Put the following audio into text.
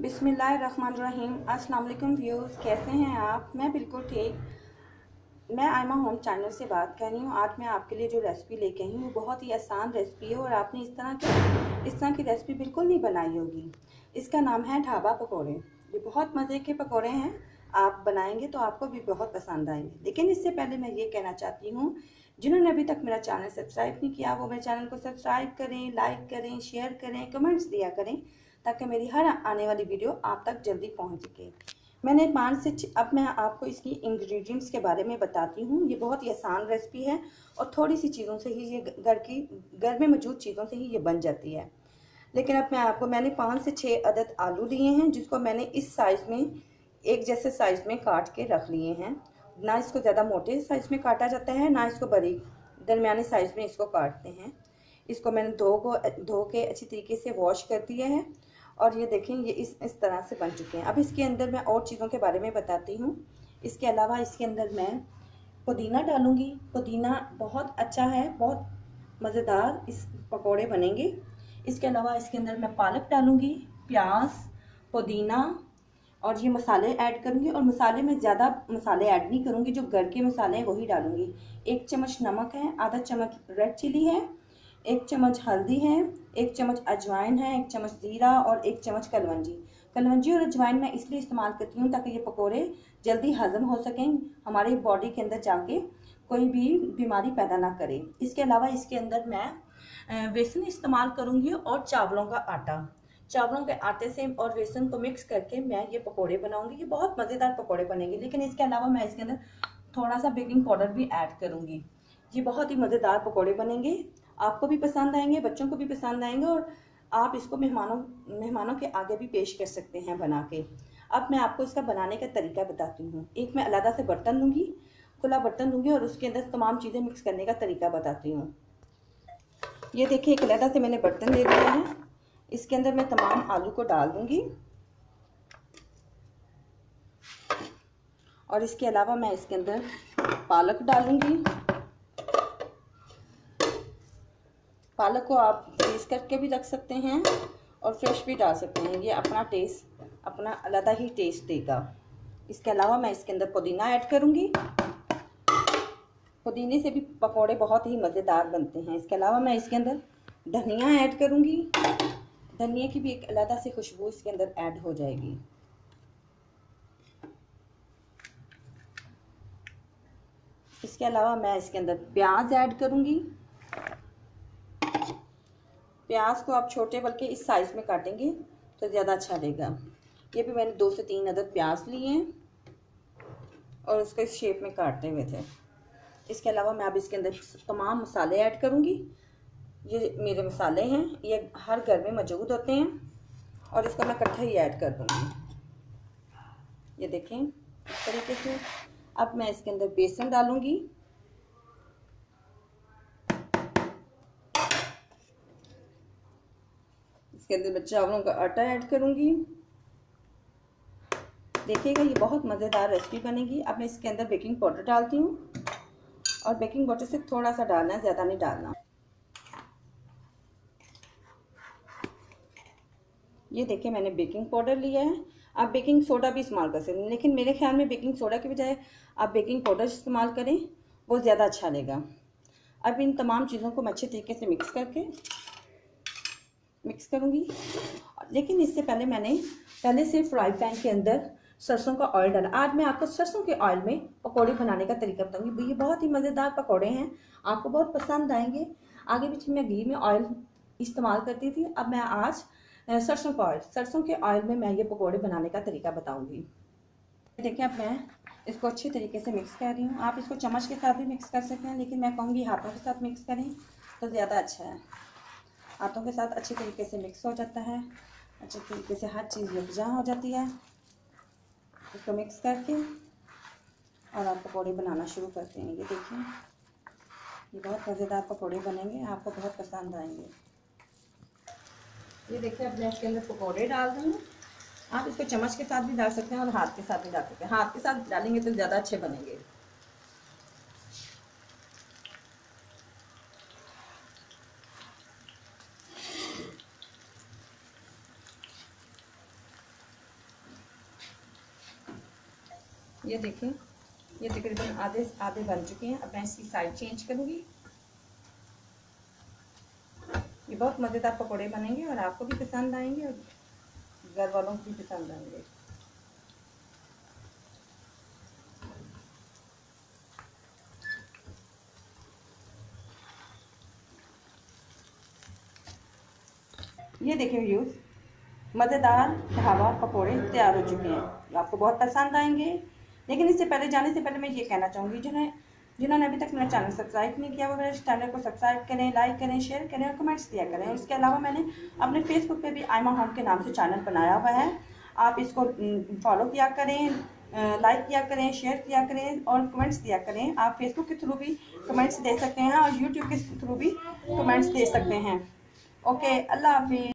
बिस्मिल्लाहिर्रहमानिर्रहीम। अस्सलाम वालेकुम व्यूज़, कैसे हैं आप? मैं बिल्कुल ठीक। मैं आयमा होम चैनल से बात कर रही हूँ। आज मैं आपके लिए जो रेसिपी लेके आई हूँ वो बहुत ही आसान रेसिपी है और आपने इस तरह की रेसिपी बिल्कुल नहीं बनाई होगी। इसका नाम है ढाबा पकौड़े। ये बहुत मज़े के पकौड़े हैं, आप बनाएंगे तो आपको भी बहुत पसंद आएंगे। लेकिन इससे पहले मैं ये कहना चाहती हूँ, जिन्होंने अभी तक मेरा चैनल सब्सक्राइब नहीं किया वो मेरे चैनल को सब्सक्राइब करें, लाइक करें, शेयर करें, कमेंट्स दिया करें ताकि मेरी हर आने वाली वीडियो आप तक जल्दी पहुंच सके। मैंने अब मैं आपको इसकी इंग्रेडिएंट्स के बारे में बताती हूँ। ये बहुत ही आसान रेसिपी है और थोड़ी सी चीज़ों से ही ये घर में मौजूद चीज़ों से ही ये बन जाती है। लेकिन अब मैंने 5 से 6 अदद आलू लिए हैं, जिसको मैंने इस साइज़ में, एक जैसे साइज़ में काट के रख लिए हैं। ना इसको ज़्यादा मोटे साइज़ में काटा जाता है, ना इसको बारीक, दरमियाने साइज़ में इसको काटते हैं। इसको मैंने धो के अच्छी तरीके से वॉश कर दिया है और ये देखें, ये इस तरह से बन चुके हैं। अब इसके अंदर मैं और चीज़ों के बारे में बताती हूँ। इसके अलावा इसके अंदर मैं पुदीना डालूँगी। पुदीना बहुत अच्छा है, बहुत मज़ेदार इस पकौड़े बनेंगे। इसके अलावा इसके अंदर मैं पालक डालूँगी, प्याज, पुदीना और ये मसाले ऐड करूँगी। और मसाले में ज़्यादा मसाले ऐड नहीं करूँगी, जो घर के मसाले हैं वही डालूँगी। 1 चम्मच नमक है, आधा चम्मच रेड चिली है, 1 चम्मच हल्दी है, 1 चम्मच अजवाइन है, 1 चम्मच ज़ीरा और 1 चम्मच कलवंजी और अजवाइन मैं इसलिए इस्तेमाल करती हूँ ताकि ये पकोड़े जल्दी हजम हो सकें, हमारी बॉडी के अंदर जाके कोई भी बीमारी पैदा ना करे। इसके अलावा इसके अंदर मैं बेसन इस्तेमाल करूँगी और चावलों का आटा। चावलों के आटे से और बेसन को मिक्स करके मैं ये पकोड़े बनाऊँगी। ये बहुत मज़ेदार पकोड़े बनेंगे। लेकिन इसके अलावा मैं इसके अंदर थोड़ा सा बेकिंग पाउडर भी ऐड करूँगी। ये बहुत ही मज़ेदार पकोड़े बनेंगे, आपको भी पसंद आएंगे, बच्चों को भी पसंद आएंगे और आप इसको मेहमानों के आगे भी पेश कर सकते हैं बना के। अब मैं आपको इसका बनाने का तरीका बताती हूँ। एक मैं अलग से बर्तन लूँगी, खुला बर्तन लूँगी और उसके अंदर तमाम चीज़ें मिक्स करने का तरीका बताती हूँ। ये देखिए, एक अलग से मैंने बर्तन ले लिया है। इसके अंदर मैं तमाम आलू को डाल दूँगी और इसके अलावा मैं इसके अंदर पालक डालूँगी। पालक को आप फ्रीज करके भी रख सकते हैं और फ्रेश भी डाल सकते हैं। ये अपना अलग ही टेस्ट देगा। इसके अलावा मैं इसके अंदर पुदीना ऐड करूँगी। पुदीने से भी पकौड़े बहुत ही मज़ेदार बनते हैं। इसके अलावा मैं इसके अंदर धनिया ऐड करूँगी। धनिया की भी एक अलग से खुशबू इसके अंदर ऐड हो जाएगी। इसके अलावा मैं इसके अंदर प्याज ऐड करूँगी। प्याज को आप छोटे बल्कि इस साइज़ में काटेंगे तो ज़्यादा अच्छा रहेगा। ये भी मैंने 2 से 3 अदद प्याज लिए हैं और उसको इस शेप में काटते हुए थे। इसके अलावा मैं अब इसके अंदर तमाम मसाले ऐड करूँगी। ये मेरे मसाले हैं, ये हर घर में मौजूद होते हैं और इसको मैं इकट्ठा ही ऐड कर दूँगी। ये देखें इस तरीके से। अब मैं इसके अंदर बेसन डालूँगी। इसके अंदर मैं चावलों का आटा ऐड करूँगी। देखिएगा, ये बहुत मज़ेदार रेसिपी बनेगी। अब मैं इसके अंदर बेकिंग पाउडर डालती हूँ और बेकिंग पाउडर से थोड़ा सा डालना है, ज़्यादा नहीं डालना। ये देखिए, मैंने बेकिंग पाउडर लिया है। आप बेकिंग सोडा भी इस्तेमाल कर सकते हैं, लेकिन मेरे ख्याल में बेकिंग सोडा के बजाय आप बेकिंग पाउडर इस्तेमाल करें, वो ज़्यादा अच्छा रहेगा। अब इन तमाम चीज़ों को मैं अच्छे तरीके से मिक्स करूँगी। लेकिन इससे पहले मैंने पहले से फ्राई पैन के अंदर सरसों का ऑयल डाला। आज मैं आपको सरसों के ऑयल में पकौड़े बनाने का तरीका बताऊंगी। ये बहुत ही मज़ेदार पकौड़े हैं, आपको बहुत पसंद आएंगे। आगे पीछे मैं घी में ऑयल इस्तेमाल करती थी, अब मैं आज सरसों के ऑयल में मैं ये पकौड़े बनाने का तरीका बताऊंगी। देखिए, अब मैं इसको अच्छे तरीके से मिक्स कर रही हूँ। आप इसको चम्मच के साथ भी मिक्स कर सकते हैं, लेकिन मैं कहूँगी हाथों के साथ मिक्स करें तो ज़्यादा अच्छा है। हाथों के साथ अच्छे तरीके से मिक्स हो जाता है, अच्छे तरीके से हर चीज़ यकजा हो जाती है। इसको मिक्स करके और आप पकौड़े बनाना शुरू करते हैं। ये देखिए, ये बहुत मज़ेदार पकौड़े बनेंगे, आपको बहुत पसंद आएंगे। ये देखिए, अब मैं इसके अंदर पकौड़े डाल रही हूँ। आप इसको चम्मच के साथ भी डाल सकते हैं और हाथ के साथ भी डाल सकते हैं। हाथ के साथ डालेंगे तो ज़्यादा अच्छे बनेंगे। ये देखें, ये तकरीबन आधे आधे बन चुके हैं। अब मैं इसकी साइड चेंज करूँगी। ये बहुत मज़ेदार पकौड़े बनेंगे और आपको भी पसंद आएंगे और घर वालों को भी पसंद आएंगे। ये देखिए व्यूज़, मज़ेदार ढाबा पकौड़े तैयार हो चुके हैं। आपको बहुत पसंद आएंगे। लेकिन इससे पहले जाने से पहले मैं ये कहना चाहूँगी, जिन्होंने अभी तक मेरा चैनल सब्सक्राइब नहीं किया वो मेरे चैनल को सब्सक्राइब करें, लाइक करें, शेयर करें और कमेंट्स दिया करें। इसके अलावा मैंने अपने फेसबुक पे भी आयमा होम के नाम से चैनल बनाया हुआ है। आप इसको फॉलो किया करें, लाइक किया करें, शेयर किया करें और कमेंट्स दिया करें। आप फेसबुक के थ्रू भी कमेंट्स दे सकते हैं और यूट्यूब के थ्रू भी कमेंट्स दे सकते हैं। ओके, अल्लाह हाफिज़।